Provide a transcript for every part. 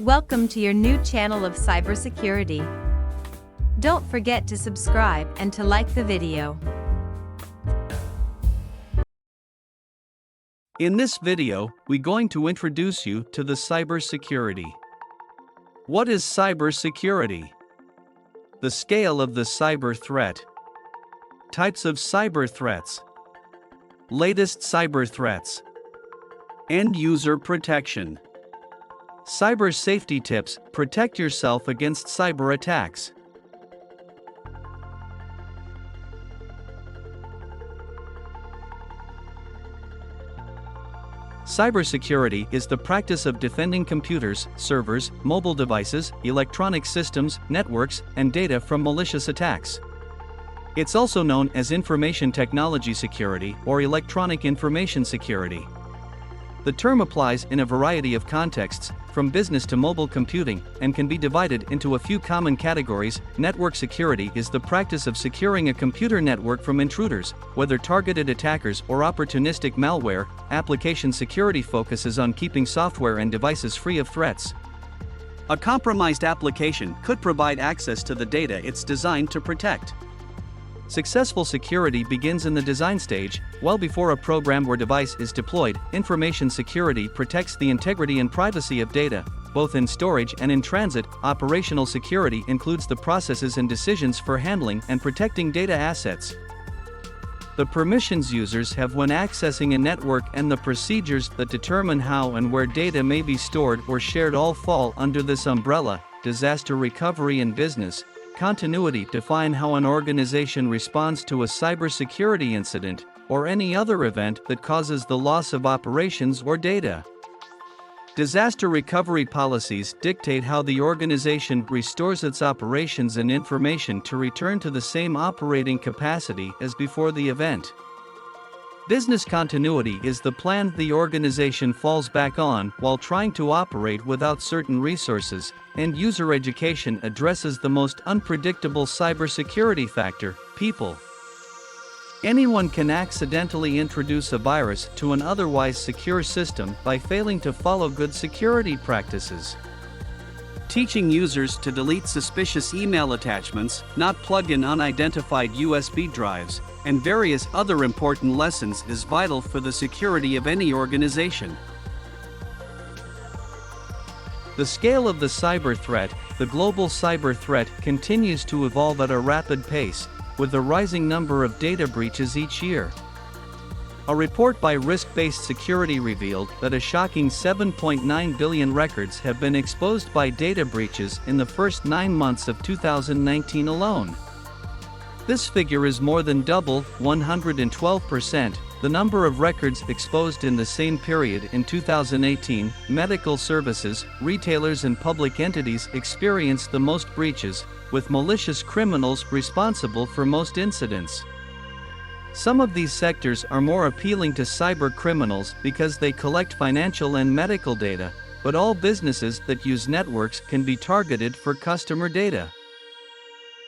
Welcome to your new channel of cybersecurity. Don't forget to subscribe and to like the video. In this video, we're going to introduce you to the cybersecurity. What is cybersecurity? The scale of the cyber threat. Types of cyber threats. Latest cyber threats. End user protection. Cyber safety tips: protect yourself against cyber attacks. Cybersecurity is the practice of defending computers, servers, mobile devices, electronic systems, networks, and data from malicious attacks. It's also known as information technology security or electronic information security. The term applies in a variety of contexts, from business to mobile computing, and can be divided into a few common categories. Network security is the practice of securing a computer network from intruders, whether targeted attackers or opportunistic malware. Application security focuses on keeping software and devices free of threats. A compromised application could provide access to the data it's designed to protect. Successful security begins in the design stage, well before a program or device is deployed. Information security protects the integrity and privacy of data, both in storage and in transit. Operational security includes the processes and decisions for handling and protecting data assets. The permissions users have when accessing a network and the procedures that determine how and where data may be stored or shared all fall under this umbrella. Disaster recovery and business continuity define how an organization responds to a cybersecurity incident or any other event that causes the loss of operations or data. Disaster recovery policies dictate how the organization restores its operations and information to return to the same operating capacity as before the event. Business continuity is the plan the organization falls back on while trying to operate without certain resources. End user education addresses the most unpredictable cybersecurity factor: people. Anyone can accidentally introduce a virus to an otherwise secure system by failing to follow good security practices. Teaching users to delete suspicious email attachments, not plug in unidentified USB drives, and various other important lessons is vital for the security of any organization. The scale of the cyber threat. The global cyber threat continues to evolve at a rapid pace, with a rising number of data breaches each year. A report by Risk-Based Security revealed that a shocking 7.9 billion records have been exposed by data breaches in the first 9 months of 2019 alone. This figure is more than double, 112%, the number of records exposed in the same period in 2018. Medical services, retailers, and public entities experienced the most breaches, with malicious criminals responsible for most incidents. Some of these sectors are more appealing to cyber criminals because they collect financial and medical data, but all businesses that use networks can be targeted for customer data.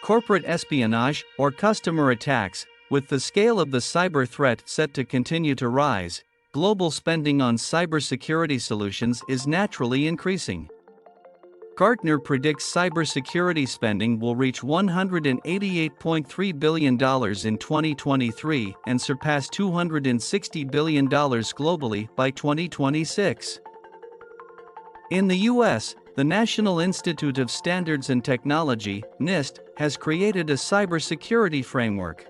Corporate espionage or customer attacks. With the scale of the cyber threat set to continue to rise, global spending on cybersecurity solutions is naturally increasing. Gartner predicts cybersecurity spending will reach $188.3 billion in 2023 and surpass $260 billion globally by 2026. In the U.S., the National Institute of Standards and Technology, NIST, has created a cybersecurity framework.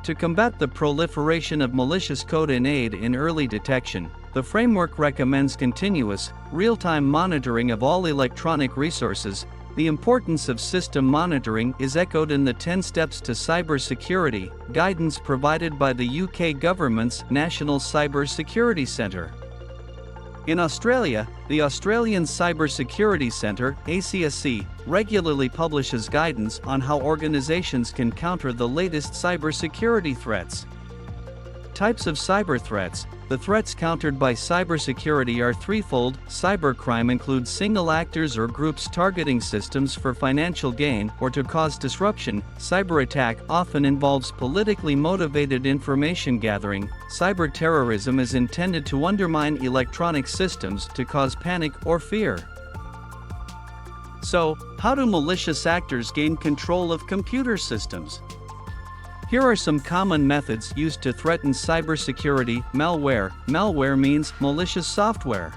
To combat the proliferation of malicious code and aid in early detection, the framework recommends continuous, real-time monitoring of all electronic resources. The importance of system monitoring is echoed in the 10 Steps to Cybersecurity guidance provided by the UK government's National Cyber Security Centre. In Australia, the Australian Cybersecurity Centre, ACSC, regularly publishes guidance on how organizations can counter the latest cybersecurity threats. Types of cyber threats. The threats countered by cybersecurity are threefold. Cybercrime includes single actors or groups targeting systems for financial gain or to cause disruption. Cyber attack often involves politically motivated information gathering. Cyber terrorism is intended to undermine electronic systems to cause panic or fear. So, how do malicious actors gain control of computer systems? Here are some common methods used to threaten cybersecurity. Malware. Malware means malicious software.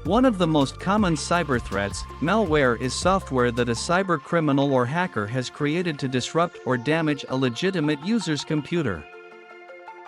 One of the most common cyber threats, malware, is software that a cyber criminal or hacker has created to disrupt or damage a legitimate user's computer.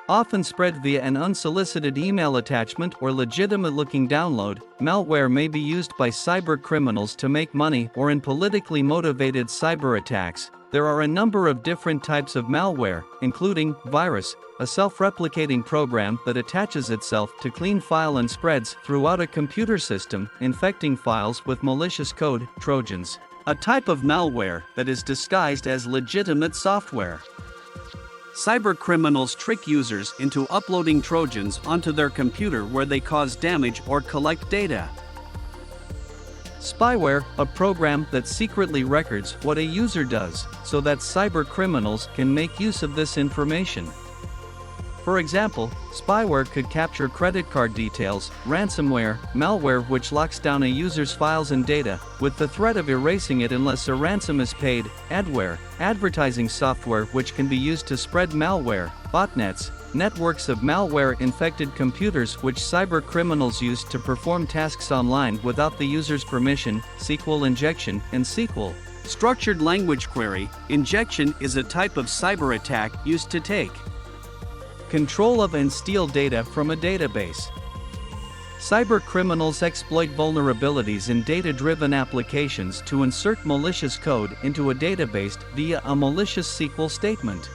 Often spread via an unsolicited email attachment or legitimate-looking download, malware may be used by cyber criminals to make money or in politically motivated cyber attacks. There are a number of different types of malware, including virus, a self-replicating program that attaches itself to clean file and spreads throughout a computer system, infecting files with malicious code. Trojans, a type of malware that is disguised as legitimate software. Cyber criminals trick users into uploading Trojans onto their computer where they cause damage or collect data. Spyware, a program that secretly records what a user does, so that cyber criminals can make use of this information. For example, spyware could capture credit card details. Ransomware, malware which locks down a user's files and data, with the threat of erasing it unless a ransom is paid. Adware, advertising software which can be used to spread malware. Botnets, networks of malware-infected computers which cyber criminals use to perform tasks online without the user's permission. SQL injection and SQL, structured language query injection, is a type of cyber attack used to take control of and steal data from a database. Cyber criminals exploit vulnerabilities in data-driven applications to insert malicious code into a database via a malicious SQL statement.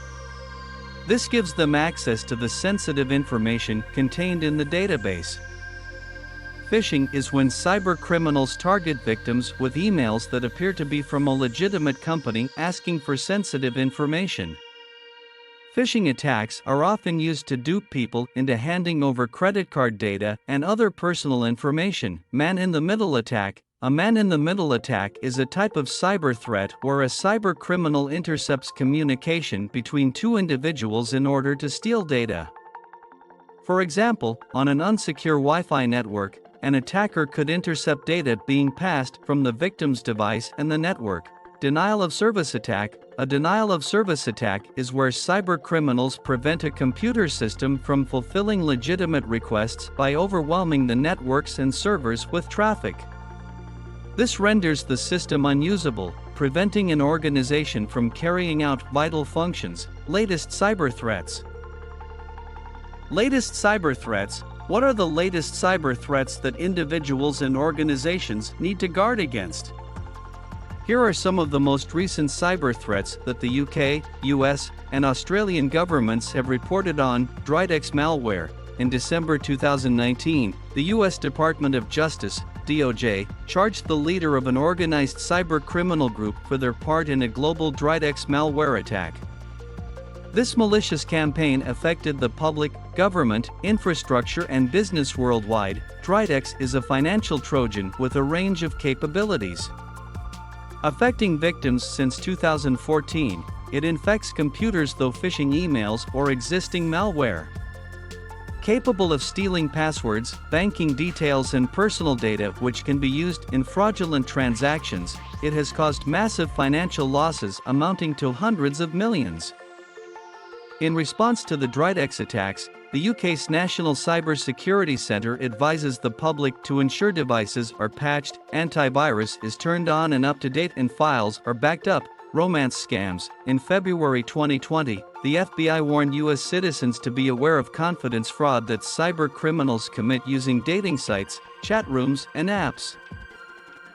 This gives them access to the sensitive information contained in the database. Phishing is when cyber criminals target victims with emails that appear to be from a legitimate company asking for sensitive information. Phishing attacks are often used to dupe people into handing over credit card data and other personal information. Man-in-the-middle attack. A man-in-the-middle attack is a type of cyber threat where a cyber criminal intercepts communication between two individuals in order to steal data. For example, on an unsecure Wi-Fi network, an attacker could intercept data being passed from the victim's device and the network. Denial of service attack. A denial of service attack is where cyber criminals prevent a computer system from fulfilling legitimate requests by overwhelming the networks and servers with traffic. This renders the system unusable, preventing an organization from carrying out vital functions. Latest cyber threats. Latest cyber threats. What are the latest cyber threats that individuals and organizations need to guard against? Here are some of the most recent cyber threats that the UK, US, and Australian governments have reported on. Dridex malware. In December 2019, the US Department of Justice, DOJ, charged the leader of an organized cyber criminal group for their part in a global Dridex malware attack. This malicious campaign affected the public, government, infrastructure, and business worldwide. Dridex is a financial Trojan with a range of capabilities. Affecting victims since 2014, it infects computers through phishing emails or existing malware. Capable of stealing passwords, banking details, and personal data which can be used in fraudulent transactions, it has caused massive financial losses amounting to hundreds of millions. In response to the Dridex attacks, the UK's National Cybersecurity Centre advises the public to ensure devices are patched, antivirus is turned on and up to date, and files are backed up. Romance scams. In February 2020, the FBI warned US citizens to be aware of confidence fraud that cyber criminals commit using dating sites, chat rooms, and apps.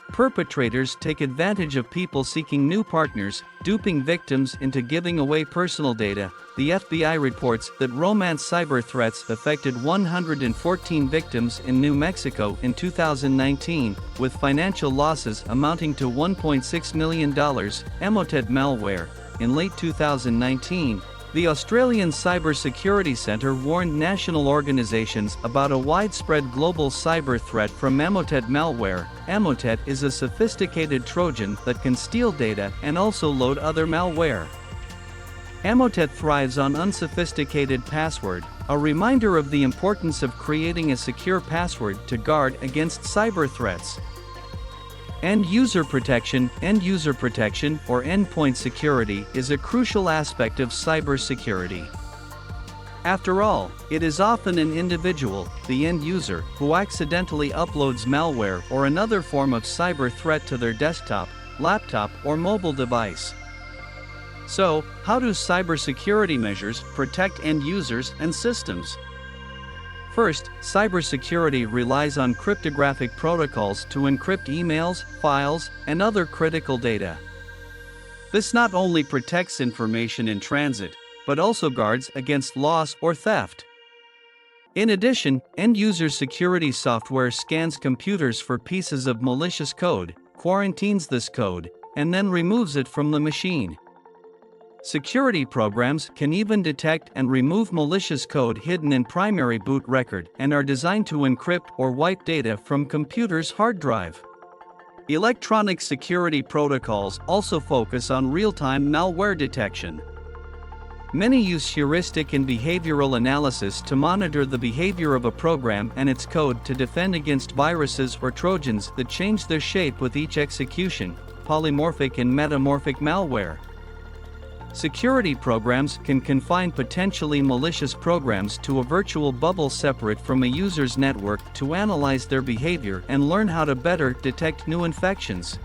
Perpetrators take advantage of people seeking new partners, duping victims into giving away personal data. The FBI reports that romance cyber threats affected 114 victims in New Mexico in 2019, with financial losses amounting to $1.6 million. Emotet malware. In late 2019, the Australian Cybersecurity Centre warned national organisations about a widespread global cyber threat from Emotet malware. Emotet is a sophisticated Trojan that can steal data and also load other malware. Emotet thrives on unsophisticated password, a reminder of the importance of creating a secure password to guard against cyber threats. End-user protection or endpoint security is a crucial aspect of cybersecurity. After all, it is often an individual, the end user, who accidentally uploads malware or another form of cyber threat to their desktop, laptop, or mobile device. So, how do cybersecurity measures protect end users and systems? First, cybersecurity relies on cryptographic protocols to encrypt emails, files, and other critical data. This not only protects information in transit, but also guards against loss or theft. In addition, end-user security software scans computers for pieces of malicious code, quarantines this code, and then removes it from the machine. Security programs can even detect and remove malicious code hidden in primary boot record and are designed to encrypt or wipe data from computer's hard drive. Electronic security protocols also focus on real-time malware detection. Many use heuristic and behavioral analysis to monitor the behavior of a program and its code to defend against viruses or trojans that change their shape with each execution, polymorphic and metamorphic malware. Security programs can confine potentially malicious programs to a virtual bubble separate from a user's network to analyze their behavior and learn how to better detect new infections.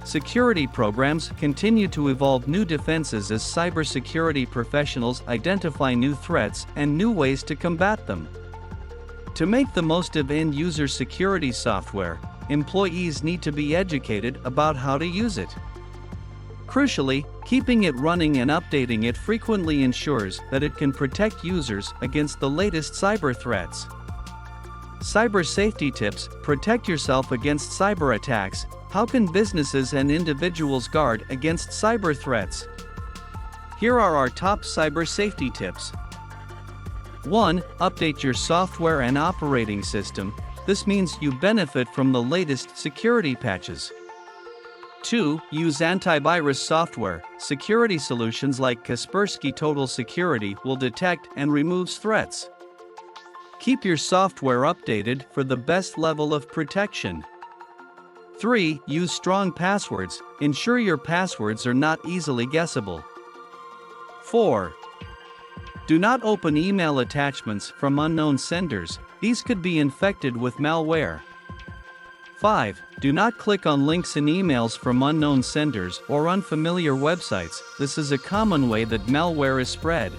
Security programs continue to evolve new defenses as cybersecurity professionals identify new threats and new ways to combat them. To make the most of end-user security software, employees need to be educated about how to use it. Crucially, keeping it running and updating it frequently ensures that it can protect users against the latest cyber threats. Cyber safety tips: protect yourself against cyber attacks. How can businesses and individuals guard against cyber threats? Here are our top cyber safety tips. 1. Update your software and operating system. This means you benefit from the latest security patches. 2. Use antivirus software. Security solutions like Kaspersky Total Security will detect and remove threats. Keep your software updated for the best level of protection. 3. Use strong passwords. Ensure your passwords are not easily guessable. 4. Do not open email attachments from unknown senders. These could be infected with malware. 5. Do not click on links in emails from unknown senders or unfamiliar websites. This is a common way that malware is spread.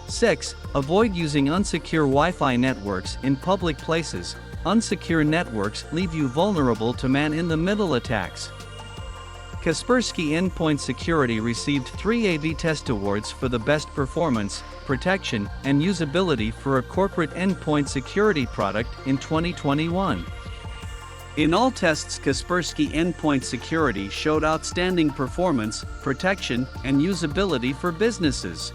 6. Avoid using unsecure Wi-Fi networks in public places. Unsecure networks leave you vulnerable to man-in-the-middle attacks. Kaspersky Endpoint Security received 3 A/B test awards for the best performance, protection, and usability for a corporate endpoint security product in 2021. In all tests, Kaspersky Endpoint Security showed outstanding performance, protection, and usability for businesses.